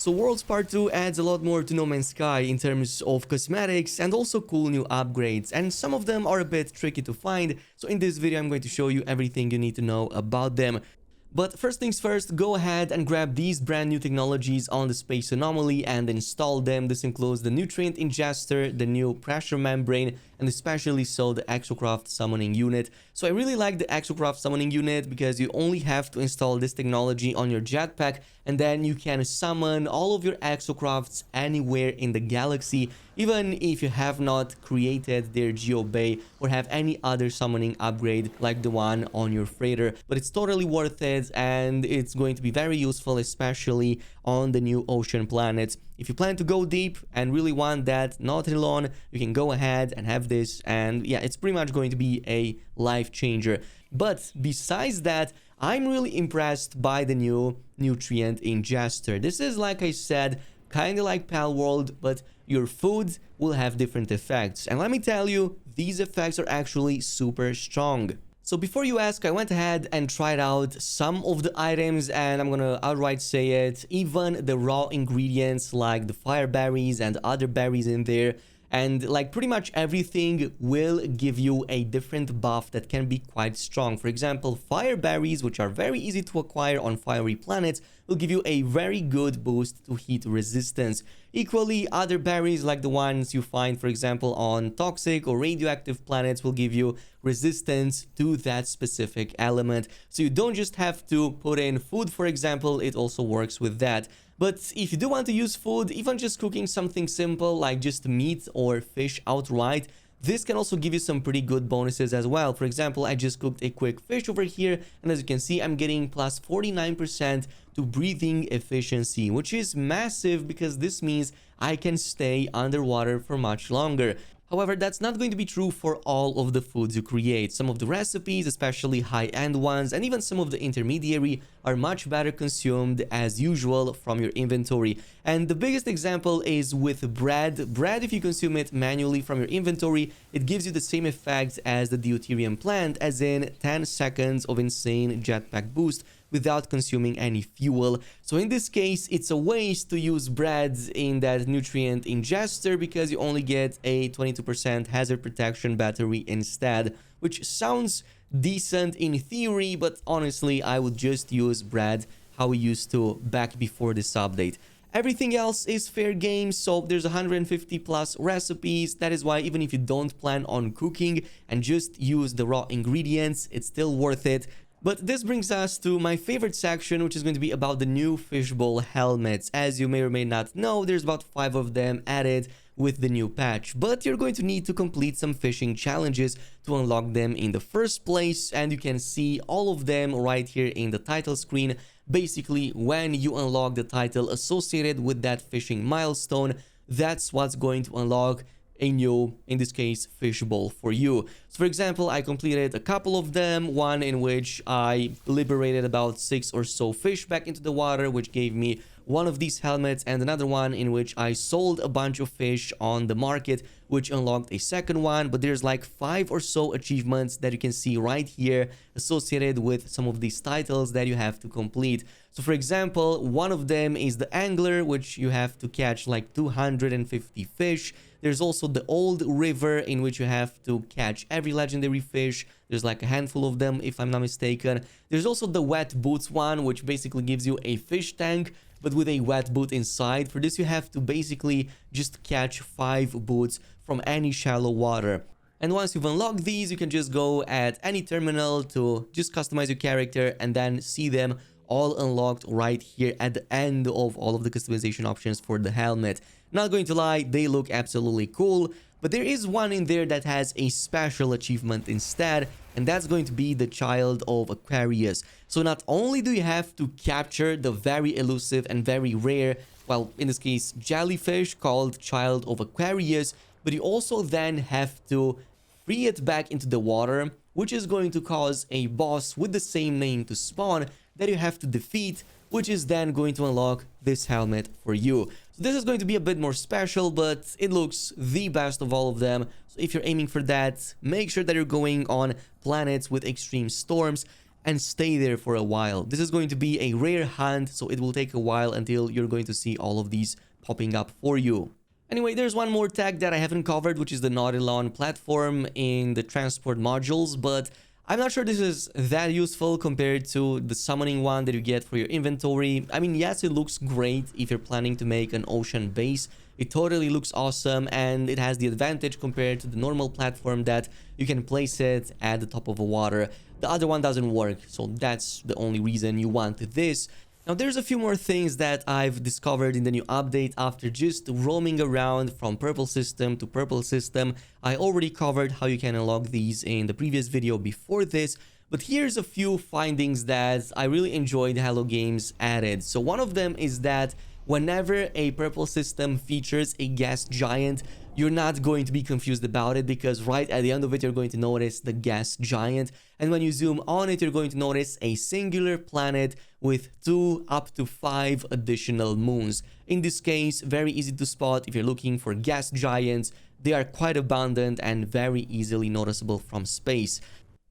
So Worlds Part 2 adds a lot more to No Man's Sky in terms of cosmetics and also cool new upgrades, and some of them are a bit tricky to find, so in this video I'm going to show you everything you need to know about them. But first things first, go ahead and grab these brand new technologies on the Space Anomaly and install them. This includes the Nutrient Ingester, the new Pressure Membrane, and especially so the Exocraft Summoning Unit. So I really like the Exocraft Summoning Unit because you only have to install this technology on your jetpack, and then you can summon all of your Exocrafts anywhere in the galaxy, even if you have not created their GeoBay or have any other summoning upgrade like the one on your freighter. But it's totally worth it, and it's going to be very useful, especially on the new ocean planets. If you plan to go deep and really want that Nautilon, you can go ahead and have this, and yeah, it's pretty much going to be a life changer. But besides that, I'm really impressed by the new Nutrient Ingester. This is, like I said, kind of like Pal World, but your food will have different effects. And let me tell you, these effects are actually super strong. So before you ask, I went ahead and tried out some of the items, and I'm gonna outright say it, even the raw ingredients like the fire berries and other berries in there, and like pretty much everything will give you a different buff that can be quite strong. For example, fire berries, which are very easy to acquire on fiery planets, will give you a very good boost to heat resistance. Equally, other berries like the ones you find, for example, on toxic or radioactive planets will give you resistance to that specific element. So you don't just have to put in food, for example, it also works with that. But if you do want to use food, even just cooking something simple like just meat or fish outright, this can also give you some pretty good bonuses as well. For example, I just cooked a quick fish over here, and as you can see, I'm getting plus 49% to breathing efficiency, which is massive because this means I can stay underwater for much longer. However, that's not going to be true for all of the foods you create. Some of the recipes, especially high-end ones, and even some of the intermediary, are much better consumed as usual from your inventory. And the biggest example is with bread. Bread, if you consume it manually from your inventory, it gives you the same effect as the deuterium plant, as in 10 seconds of insane jetpack boost without consuming any fuel. So in this case, it's a waste to use bread in that Nutrient Ingester because you only get a 22% hazard protection battery instead, which sounds decent in theory, but honestly, I would just use bread how we used to back before this update. Everything else is fair game, so there's 150 plus recipes. That is why even if you don't plan on cooking and just use the raw ingredients, it's still worth it. But this brings us to my favorite section, which is going to be about the new Fishbowl helmets. As you may or may not know, there's about 5 of them added with the new patch, but you're going to need to complete some fishing challenges to unlock them in the first place, and you can see all of them right here in the title screen. Basically, when you unlock the title associated with that fishing milestone, that's what's going to unlock a new, in this case, Fishbowl for you. So for example, I completed a couple of them, one in which I liberated about 6 or so fish back into the water, which gave me one of these helmets, and another one in which I sold a bunch of fish on the market, which unlocked a second one. But there's like 5 or so achievements that you can see right here associated with some of these titles that you have to complete. So for example, one of them is the Angler, which you have to catch like 250 fish. There's also the Old River, in which you have to catch every legendary fish. There's like a handful of them, if I'm not mistaken. There's also the Wet Boots one, which basically gives you a fish tank, but with a wet boot inside. For this, you have to basically just catch 5 boots from any shallow water. And once you've unlocked these, you can just go at any terminal to just customize your character and then see them all unlocked right here at the end of all of the customization options for the helmet. Not going to lie, they look absolutely cool, but there is one in there that has a special achievement instead, and that's going to be the Child of Aquarius. So not only do you have to capture the very elusive and very rare, well, in this case, jellyfish called Child of Aquarius, but you also then have to free it back into the water, which is going to cause a boss with the same name to spawn that you have to defeat, which is then going to unlock this helmet for you. So this is going to be a bit more special, but it looks the best of all of them. So if you're aiming for that, make sure that you're going on planets with extreme storms. and stay there for a while. This is going to be a rare hunt, so it will take a while until you're going to see all of these popping up for you. Anyway, there's one more tag that I haven't covered, which is the Nautilon platform in the transport modules, but I'm not sure this is that useful compared to the summoning one that you get for your inventory. I mean, yes, it looks great if you're planning to make an ocean base. It totally looks awesome, and it has the advantage compared to the normal platform that you can place it at the top of the water. The other one doesn't work, so that's the only reason you want this. Now, there's a few more things that I've discovered in the new update after just roaming around from purple system to purple system. I already covered how you can unlock these in the previous video before this, but here's a few findings that I really enjoyed Hello Games added. So one of them is that whenever a purple system features a gas giant, you're not going to be confused about it, because right at the end of it, you're going to notice the gas giant. And when you zoom on it, you're going to notice a singular planet with 2 up to 5 additional moons. In this case, very easy to spot if you're looking for gas giants. They are quite abundant and very easily noticeable from space.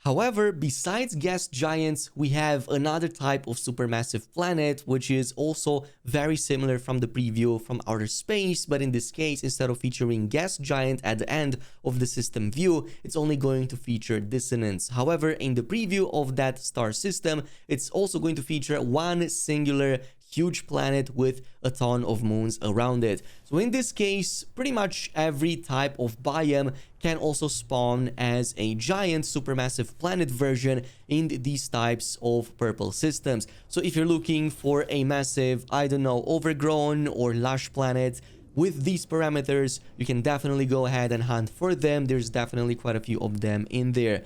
However, besides gas giants, we have another type of supermassive planet, which is also very similar from the preview from outer space, but in this case, instead of featuring gas giant at the end of the system view, it's only going to feature dissonance. However, in the preview of that star system, it's also going to feature one singular huge planet with a ton of moons around it. So in this case, pretty much every type of biome can also spawn as a giant supermassive planet version in these types of purple systems. So if you're looking for a massive, I don't know, overgrown or lush planet with these parameters, you can definitely go ahead and hunt for them. There's definitely quite a few of them in there.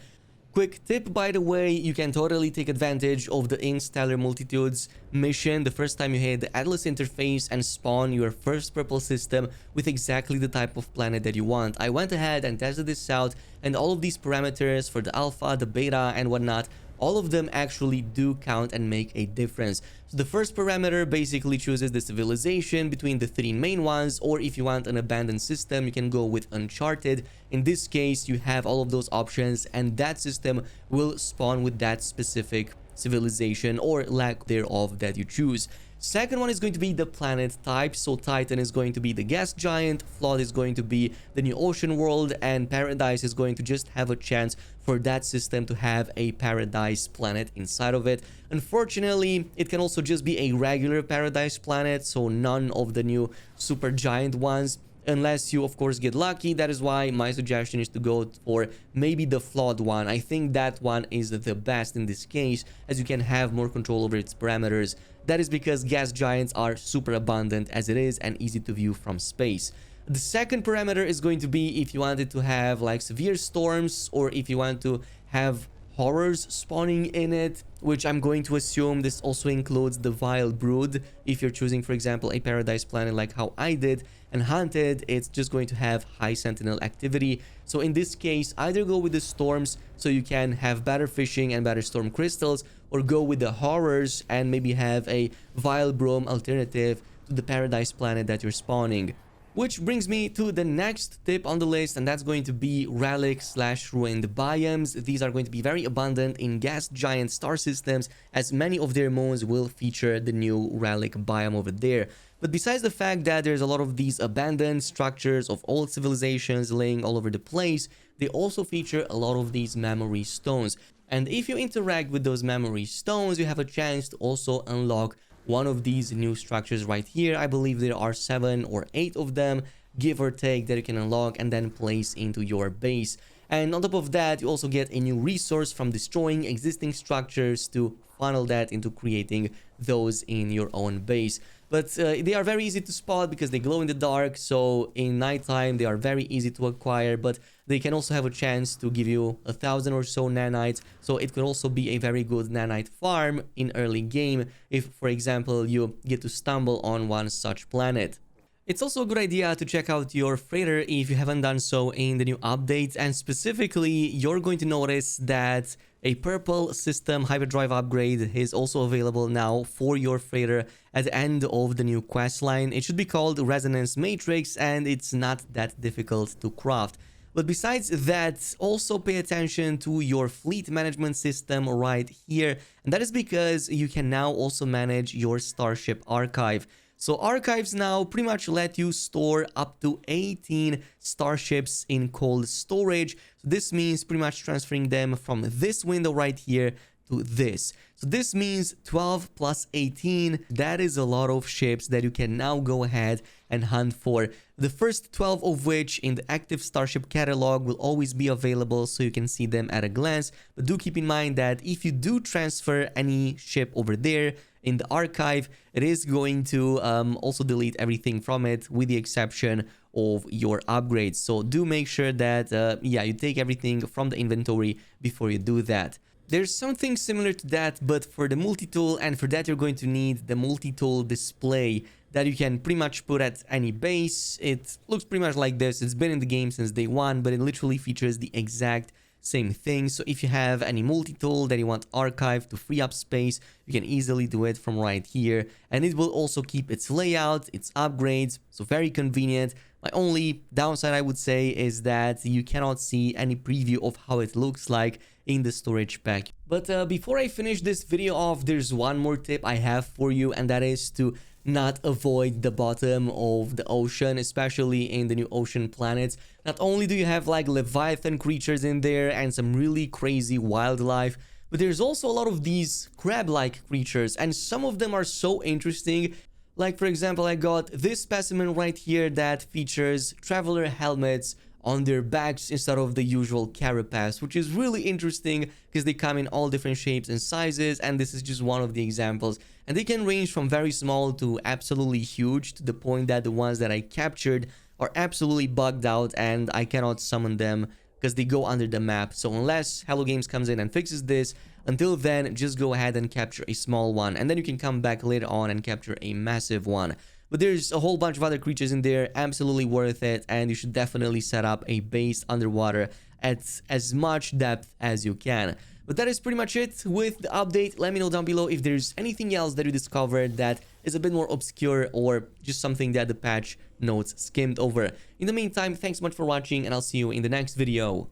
Quick tip, by the way, you can totally take advantage of the Interstellar Multitudes mission the first time you hit the Atlas interface and spawn your first purple system with exactly the type of planet that you want. I went ahead and tested this out, and all of these parameters for the alpha, the beta, and whatnot, all of them actually do count and make a difference. So the first parameter basically chooses the civilization between the 3 main ones, or if you want an abandoned system, you can go with Uncharted. In this case, you have all of those options, and that system will spawn with that specific civilization or lack thereof that you choose. Second one is going to be the planet type. So Titan is going to be the gas giant, Flood is going to be the new ocean world, and Paradise is going to just have a chance for that system to have a Paradise planet inside of it. Unfortunately, it can also just be a regular Paradise planet, so none of the new super giant ones, unless you of course get lucky. That is why my suggestion is to go for maybe the Flawed one. I think that one is the best in this case, as you can have more control over its parameters. That is because gas giants are super abundant as it is and easy to view from space. The second parameter is going to be if you wanted to have like severe storms, or if you want to have horrors spawning in it, which I'm going to assume this also includes the Vile Brood. If you're choosing, for example, a Paradise planet like how I did and hunted, it's just going to have high sentinel activity. So in this case, either go with the storms so you can have better fishing and better storm crystals, or go with the horrors and maybe have a Vile Broom alternative to the Paradise planet that you're spawning. Which brings me to the next tip on the list, and that's going to be Relic/Ruined biomes. These are going to be very abundant in gas giant star systems, as many of their moons will feature the new Relic biome over there. But besides the fact that there's a lot of these abandoned structures of old civilizations laying all over the place, they also feature a lot of these memory stones. And if you interact with those memory stones, you have a chance to also unlock one of these new structures right here. I believe there are 7 or 8 of them, give or take, that you can unlock and then place into your base. And on top of that, you also get a new resource from destroying existing structures to funnel that into creating those in your own base. But they are very easy to spot because they glow in the dark, so in nighttime they are very easy to acquire, but they can also have a chance to give you 1,000 or so nanites, so it could also be a very good nanite farm in early game if, for example, you get to stumble on one such planet. It's also a good idea to check out your freighter if you haven't done so in the new updates, and specifically you're going to notice that a purple system hyperdrive upgrade is also available now for your freighter at the end of the new quest line. It should be called Resonance Matrix, and it's not that difficult to craft. But besides that, also pay attention to your fleet management system right here. And that is because you can now also manage your starship archive. So archives now pretty much let you store up to 18 starships in cold storage. So this means pretty much transferring them from this window right here to this. So this means 12 plus 18. That is a lot of ships that you can now go ahead and hunt for. The first 12 of which in the active starship catalog will always be available, so you can see them at a glance. But do keep in mind that if you do transfer any ship over there in the archive, it is going to also delete everything from it with the exception of your upgrades. So do make sure that yeah, you take everything from the inventory before you do that. There's something similar to that, but for the multi-tool, and for that you're going to need the multi-tool display that you can pretty much put at any base. It looks pretty much like this. It's been in the game since day one, but it literally features the exact same thing. So if you have any multi-tool that you want archived to free up space, you can easily do it from right here, and it will also keep its layout, its upgrades, so very convenient. My only downside, I would say, is that you cannot see any preview of how it looks like in the storage pack. But before I finish this video off, there's one more tip I have for you, and that is to not avoid the bottom of the ocean, especially in the new ocean planets. Not only do you have like Leviathan creatures in there and some really crazy wildlife, but there's also a lot of these crab-like creatures, and some of them are so interesting. Like, for example, I got this specimen right here that features traveler helmets on their backs instead of the usual carapace, which is really interesting because they come in all different shapes and sizes, and this is just one of the examples. And they can range from very small to absolutely huge, to the point that the ones that I captured are absolutely bugged out and I cannot summon them because they go under the map. So unless Hello Games comes in and fixes this, until then, just go ahead and capture a small one, and then you can come back later on and capture a massive one. But there's a whole bunch of other creatures in there, absolutely worth it, and you should definitely set up a base underwater at as much depth as you can. But that is pretty much it with the update. Let me know down below if there's anything else that you discovered that is a bit more obscure, or just something that the patch notes skimmed over. In the meantime, thanks so much for watching, and I'll see you in the next video.